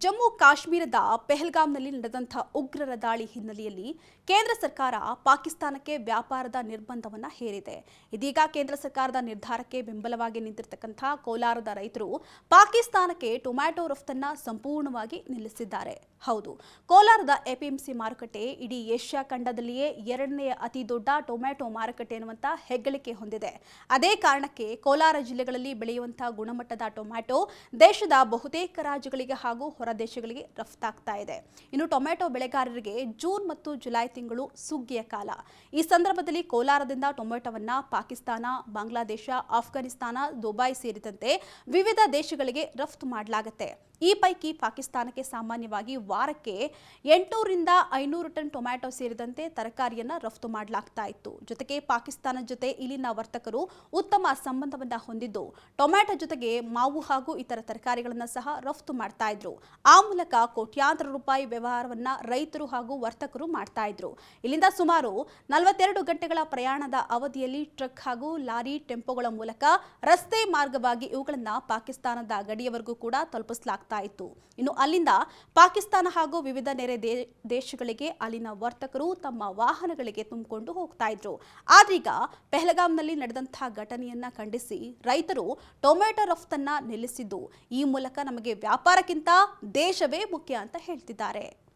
ಜಮ್ಮು ಕಾಶ್ಮೀರದ ಪೆಹಲ್ಗಾಂನಲ್ಲಿ ನಡೆದಂಥ ಉಗ್ರರ ದಾಳಿ ಹಿನ್ನೆಲೆಯಲ್ಲಿ ಕೇಂದ್ರ ಸರ್ಕಾರ ಪಾಕಿಸ್ತಾನಕ್ಕೆ ವ್ಯಾಪಾರದ ನಿರ್ಬಂಧವನ್ನು ಹೇರಿದೆ. ಇದೀಗ ಕೇಂದ್ರ ಸರ್ಕಾರದ ನಿರ್ಧಾರಕ್ಕೆ ಬೆಂಬಲವಾಗಿ ನಿಂತಿರತಕ್ಕಂಥ ಕೋಲಾರದ ರೈತರು ಪಾಕಿಸ್ತಾನಕ್ಕೆ ಟೊಮ್ಯಾಟೊ ರಫ್ತನ್ನ ಸಂಪೂರ್ಣವಾಗಿ ನಿಲ್ಲಿಸಿದ್ದಾರೆ. ಹೌದು, ಕೋಲಾರದ ಎಪಿಎಂಸಿ ಮಾರುಕಟ್ಟೆ ಇಡೀ ಏಷ್ಯಾ ಖಂಡದಲ್ಲಿಯೇ ಎರಡನೆಯ ಅತಿ ದೊಡ್ಡ ಟೊಮ್ಯಾಟೊ ಮಾರುಕಟ್ಟೆ ಎನ್ನುವಂತ ಹೆಗ್ಗಳಿಕೆ ಹೊಂದಿದೆ. ಅದೇ ಕಾರಣಕ್ಕೆ ಕೋಲಾರ ಜಿಲ್ಲೆಗಳಲ್ಲಿ ಬೆಳೆಯುವಂತಹ ಗುಣಮಟ್ಟದ ಟೊಮ್ಯಾಟೊ ದೇಶದ ಬಹುತೇಕ ರಾಜ್ಯಗಳಿಗೆ ಹಾಗೂ ಹೊರ ದೇಶಗಳಿಗೆ ರಫ್ತಾಗ್ತಾ ಇದೆ. ಇನ್ನು ಟೊಮ್ಯಾಟೊ ಬೆಳೆಗಾರರಿಗೆ ಜೂನ್ ಮತ್ತು ಜುಲೈ ತಿಂಗಳು ಸುಗ್ಗಿಯ ಕಾಲ. ಈ ಸಂದರ್ಭದಲ್ಲಿ ಕೋಲಾರದಿಂದ ಟೊಮ್ಯಾಟೊವನ್ನ ಪಾಕಿಸ್ತಾನ, ಬಾಂಗ್ಲಾದೇಶ, ಆಫ್ಘಾನಿಸ್ತಾನ, ದುಬೈ ಸೇರಿದಂತೆ ವಿವಿಧ ದೇಶಗಳಿಗೆ ರಫ್ತು ಮಾಡಲಾಗುತ್ತೆ. ಈ ಪೈಕಿ ಪಾಕಿಸ್ತಾನಕ್ಕೆ ಸಾಮಾನ್ಯವಾಗಿ ವಾರಕ್ಕೆ 800 ರಿಂದ 500 ಟನ್ ಟೊಮ್ಯಾಟೊ ಸೇರಿದಂತೆ ತರಕಾರಿಯನ್ನು ರಫ್ತು ಮಾಡಲಾಗ್ತಾ ಇತ್ತು. ಜೊತೆಗೆ ಪಾಕಿಸ್ತಾನದ ಜೊತೆ ಇಲ್ಲಿನ ವರ್ತಕರು ಉತ್ತಮ ಸಂಬಂಧವನ್ನು ಹೊಂದಿದ್ದು ಟೊಮ್ಯಾಟೊ ಜೊತೆಗೆ ಮಾವು ಹಾಗೂ ಇತರ ತರಕಾರಿಗಳನ್ನು ಸಹ ರಫ್ತು ಮಾಡ್ತಾ ಇದ್ರು. ಆ ಮೂಲಕ ಕೋಟ್ಯಾಂತರ ರೂಪಾಯಿ ವ್ಯವಹಾರವನ್ನ ರೈತರು ಹಾಗೂ ವರ್ತಕರು ಮಾಡ್ತಾ ಇದ್ರು. ಇಲ್ಲಿಂದ ಸುಮಾರು 42 ಗಂಟೆಗಳ ಪ್ರಯಾಣದ ಅವಧಿಯಲ್ಲಿ ಟ್ರಕ್ ಹಾಗೂ ಲಾರಿ, ಟೆಂಪೋಗಳ ಮೂಲಕ ರಸ್ತೆ ಮಾರ್ಗವಾಗಿ ಇವುಗಳನ್ನು ಪಾಕಿಸ್ತಾನದ ಗಡಿಯವರೆಗೂ ಕೂಡ ತಲುಪಿಸಲಾಗ್ತಾ ಇತ್ತು. ಇನ್ನು ಅಲ್ಲಿಂದ ಪಾಕಿಸ್ತಾನ ಹಾಗೂ ವಿವಿಧ ನೆರೆ ದೇಶಗಳಿಗೆ ಅಲ್ಲಿನ ವರ್ತಕರು ತಮ್ಮ ವಾಹನಗಳಿಗೆ ತುಂಬಿಕೊಂಡು ಹೋಗ್ತಾ ಇದ್ರು. ಆದ್ರೀಗ ಪೆಹಲ್ಗಾಂನಲ್ಲಿ ನಡೆದಂತಹ ಘಟನೆಯನ್ನ ಖಂಡಿಸಿ ರೈತರು ಟೊಮೆಟೊ ರಫ್ತನ್ನ ನಿಲ್ಲಿಸಿದ್ದು, ಈ ಮೂಲಕ ನಮಗೆ ವ್ಯಾಪಾರಕ್ಕಿಂತ ದೇಶವೇ ಮುಖ್ಯ ಅಂತ ಹೇಳ್ತಿದ್ದಾರೆ.